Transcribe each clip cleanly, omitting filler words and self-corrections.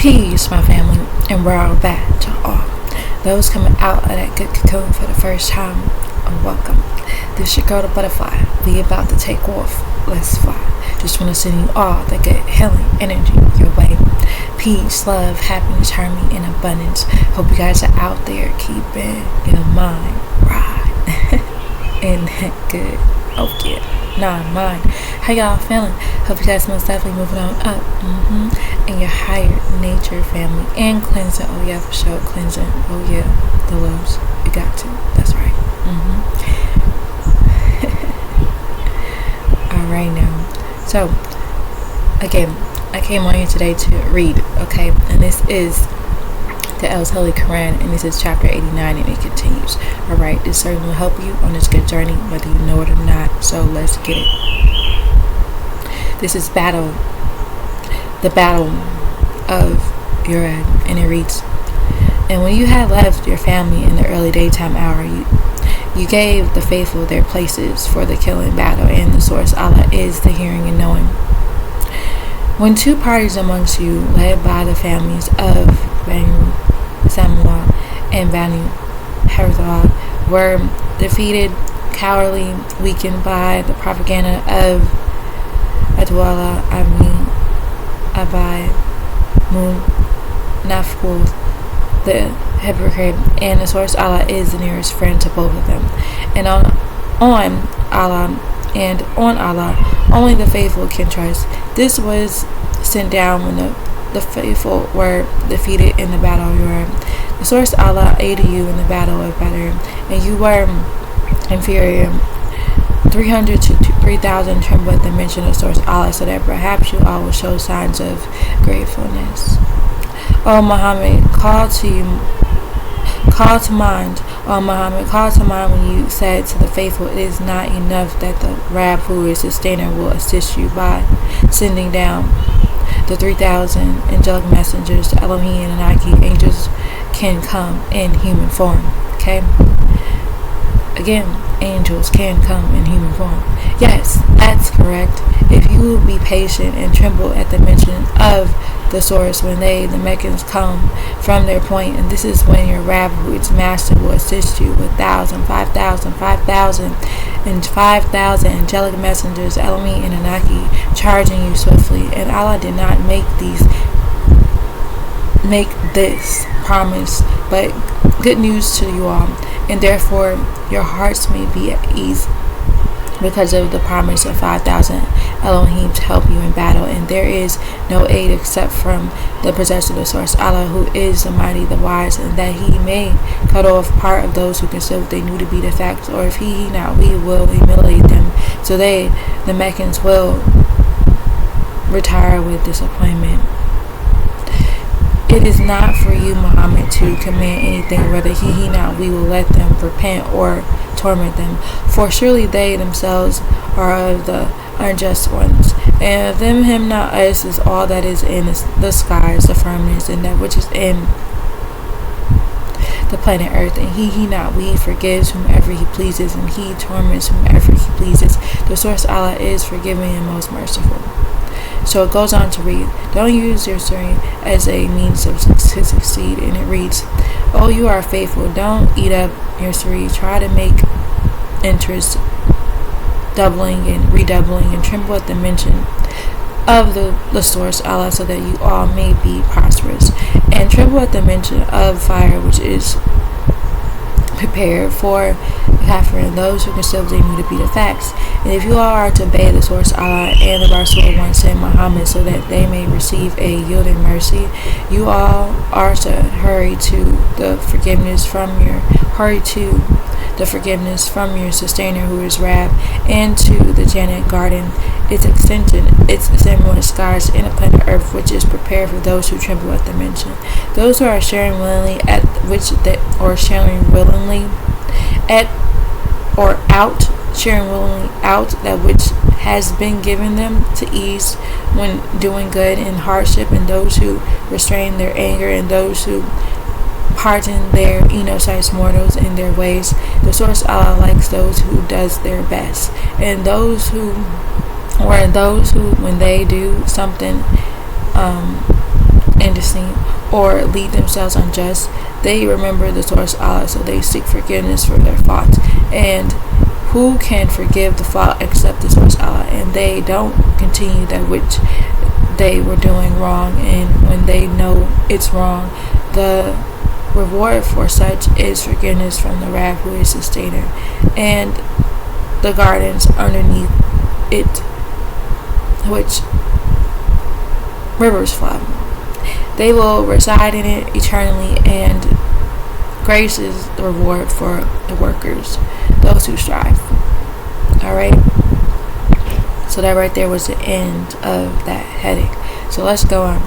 Peace, my family, and we're back to all those coming out of that good cocoon for the first time. Welcome. This your girl, the butterfly. We about to take off. Let's fly. Just want to send you all that good healing energy your way. Peace, love, happiness, harmony, and abundance. Hope you guys are out there keeping your mind right and good. Oh yeah. Nah, mine. How y'all feeling? Hope you guys most definitely moving on up. And your higher nature family and cleansing. Oh yeah, for sure. Cleansing. Oh yeah. The loves. You got to. That's right. Alright now. So, again, I came on here today to read, okay? And this is the Holy Qur'aan, and this is chapter 89, and it continues. Alright, this certainly will help you on this good journey, whether you know it or not. So let's get it. This is the battle of your head, and it reads, and when you had left your family in the early daytime hour, you gave the faithful their places for the killing battle, and the source Allah is the hearing and knowing. When two parties amongst you, led by the families of Banu Samuel and Banu Haritha, were defeated, cowardly, weakened by the propaganda of Adwala Abai Munafqul, the hypocrite, and the source Allah is the nearest friend to both of them. And on Allah only the faithful can trust. This was sent down when the faithful were defeated in the battle of Urim. The source Allah aided you in the battle of Badr, and you were inferior 300 to 3,000 tremble at the mention of source Allah, so that perhaps you all will show signs of gratefulness. O Muhammad, call to mind. O Muhammad, call to mind when you said to the faithful, it is not enough that the Rab, who is sustainer, will assist you by sending down the 3,000 angelic messengers. The Elohim and Anaki angels can come in human form. Okay? Again, angels can come in human form. Yes, that's correct. If you will be patient and tremble at the mention of the source when the Meccans come from their point, and this is when your Rab, who its master, will assist you with 1,000, 5,000, 5,000, and 5,000 angelic messengers, Elohim and Anaki, charging you swiftly. And Allah did not make this promise, but good news to you all, and therefore your hearts may be at ease because of the promise of 5,000 Elohim to help you in battle. And there is no aid except from the possessor of the source Allah, who is the mighty, the wise, and that he may cut off part of those who consider what they knew to be the facts, or if he not, we will humiliate them, so the Meccans will retire with disappointment. It is not for you, Muhammad, to command anything, whether he not, we will let them repent or torment them. For surely they themselves are of the unjust ones. And of them, him not, us is all that is in the skies, the firmament, and that which is in the planet Earth. And he not, we forgives whomever he pleases, and he torments whomever he pleases. The source Allah is forgiving and most merciful. So it goes on to read, don't use your strength as a means to succeed. And it reads, oh, you are faithful, don't eat up your strength. Try to make interest doubling and redoubling, and tremble at the mention of the source Allah, so that you all may be prosperous. And tremble at the mention of fire, which is prepared for Kafir and those who consider they knew to be the facts. And if you all are to obey the source Allah and the Rasul one sent Muhammad, so that they may receive a yielding mercy, you all are to hurry to the forgiveness from your sustainer, who is Rab, and to the Jannat garden, its extension, its similar skies, and a planet Earth, which is prepared for those who tremble at the mention. Those who are sharing willingly out that which has been given them to ease when doing good in hardship, and those who restrain their anger, and those who pardon their innocent mortals in their ways. The source Allah likes those who does their best, and those who when they do something and blessing or lead themselves unjust, they remember the source Allah, so they seek forgiveness for their faults. And who can forgive the fault except the source Allah? And they don't continue that which they were doing wrong, and when they know it's wrong, the reward for such is forgiveness from the Rab, who is sustainer, and the gardens underneath it, which rivers flow. They will reside in it eternally, and grace is the reward for the workers, those who strive. Alright? So that right there was the end of that heading. So let's go on.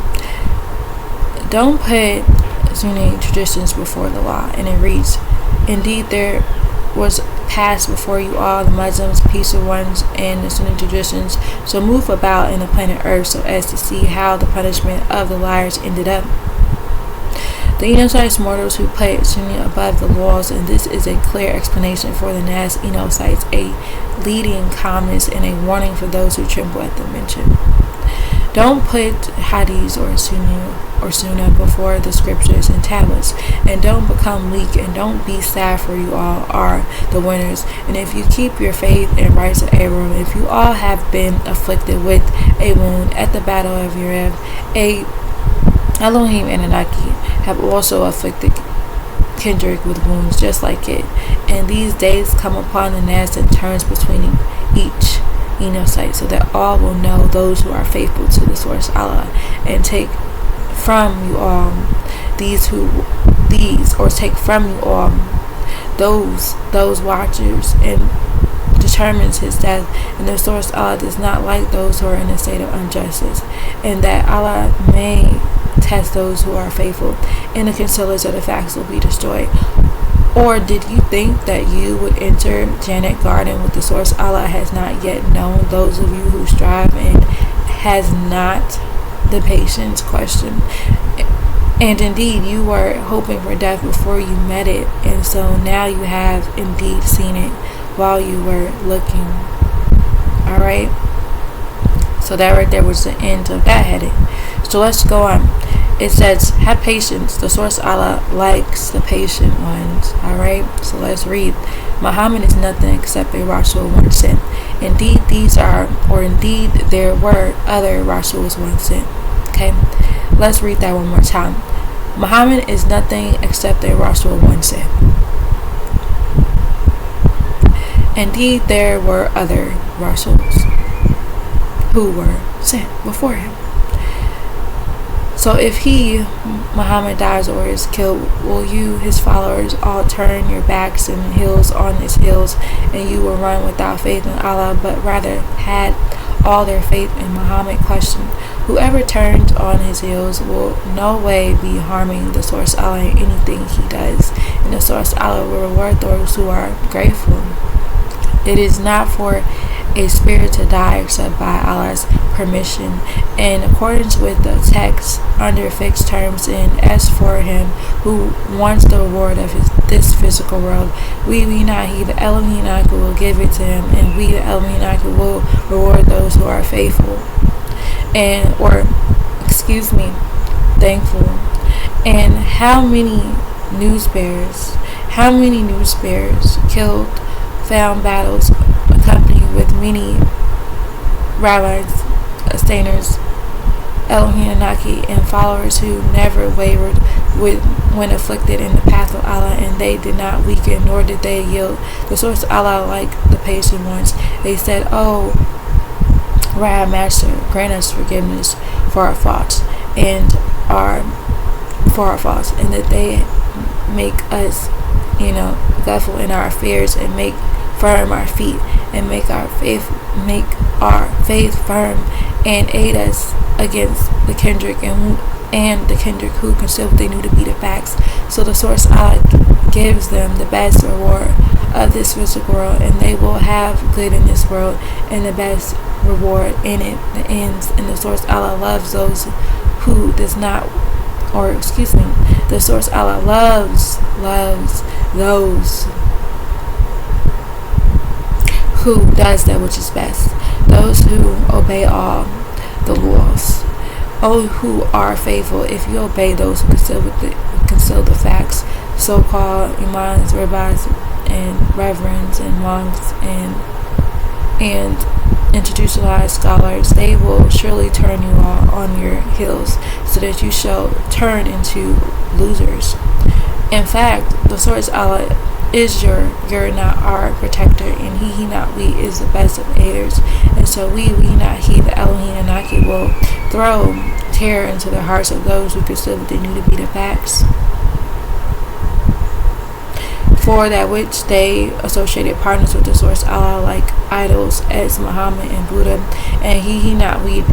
Don't put Sunni traditions before the law. And it reads, indeed there was passed before you all the Muslims, peaceful ones, and the Sunni traditions. So move about in the planet Earth so as to see how the punishment of the liars ended up. The Enochites mortals who put Sunni above the laws, and this is a clear explanation for the Nas Enochites, a leading calmness and a warning for those who tremble at the mention. Don't put hadiths or sunnah before the scriptures and tablets, and don't become weak, and don't be sad, for you all are the winners. And if you keep your faith and rights of Abram, if you all have been afflicted with a wound at the battle of Yereb, Elohim and Anaki have also afflicted Kendrick with wounds just like it. And these days come upon the Nas and turns between each Enochite, so that all will know those who are faithful to the source Allah, and take from you all take from you all those watchers, and determines his death. And the source Allah does not like those who are in a state of injustice, and that Allah may test those who are faithful, and the concealers of the facts will be destroyed. Or did you think that you would enter Jannat Garden with the source Allah has not yet known those of you who strive, and has not the patience? Question. And indeed you were hoping for death before you met it, and so now you have indeed seen it while you were looking. Alright, so that right there was the end of that heading. So let's go on. It says, have patience. The source Allah likes the patient ones. Alright, so let's read. Muhammad is nothing except a Rasul once sent. Indeed indeed there were other Rasuls once sent. Okay, let's read that one more time. Muhammad is nothing except a Rasul once sent. Indeed there were other Rasuls who were sent before him. So if he, Muhammad, dies or is killed, will you, his followers, all turn your backs and heels on his heels, and you will run without faith in Allah, but rather had all their faith in Muhammad? Question. Whoever turns on his heels will no way be harming the source Allah in anything he does, and the source Allah will reward those who are grateful. It is not for a spirit to die except by Allah's permission, in accordance with the text, under fixed terms. And as for him who wants the reward of this physical world, we the Elohim will give it to him, and we the Elohim will reward those who are faithful, thankful. And how many news bearers killed, found battles, accompanied with many rabbis, abstainers, Elohim Naki, and followers who never wavered when afflicted in the path of Allah, and they did not weaken, nor did they yield. The source Allah like the patient ones. They said, "Oh, Rab Master, grant us forgiveness for our faults, and that they make us, grateful in our affairs, and make firm our feet, and make our faith firm, and aid us against the Kendrick and the Kendrick who conceal what they knew to be the facts." So the source Allah gives them the best reward of this physical world, and they will have good in this world, and the best reward in it, the ends. And the source Allah loves those who does not, the source Allah loves those who does that which is best, those who obey all the laws, O who are faithful, if you obey those who conceal the facts, so-called imams, rabbis, and reverends, and monks, and institutionalized scholars, they will surely turn you all on your heels, so that you shall turn into losers. In fact, the source Allah is your not our protector, and he not we is the best of aiders. And so we not he, the Elohim Anaki, will throw terror into the hearts of those who consider what they knew to be the facts, for that which they associated partners with the source Allah, like idols as Muhammad and Buddha. And he not we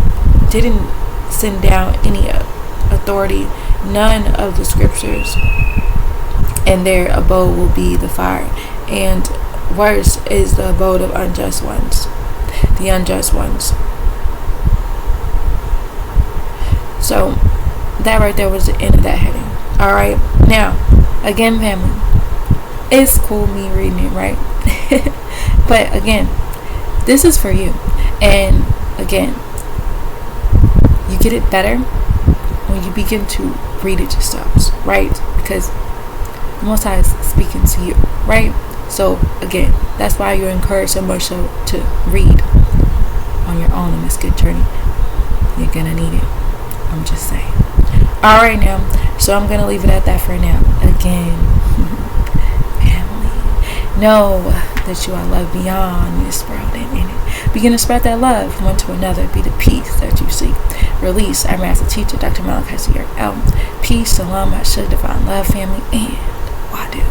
didn't send down any authority, none of the scriptures, and their abode will be the fire, and worse is the abode of unjust ones, the unjust ones. So that right there was the end of that heading. Alright, now again, family, it's cool me reading it, right? But again, this is for you. And again, you get it better when you begin to read it yourselves, right? Because the Most High is speaking to you, right? So again, that's why you're encouraged so much so to read on your own in this good journey. You're gonna need it. I'm just saying. Alright now, so I'm gonna leave it at that for now. Again, family, know that you are loved beyond this world and in it. Begin to spread that love from one to another. Be the peace that you seek. Release our master teacher, Dr. Malachi. Peace, salam, Hashud, divine love, family, and Wadu.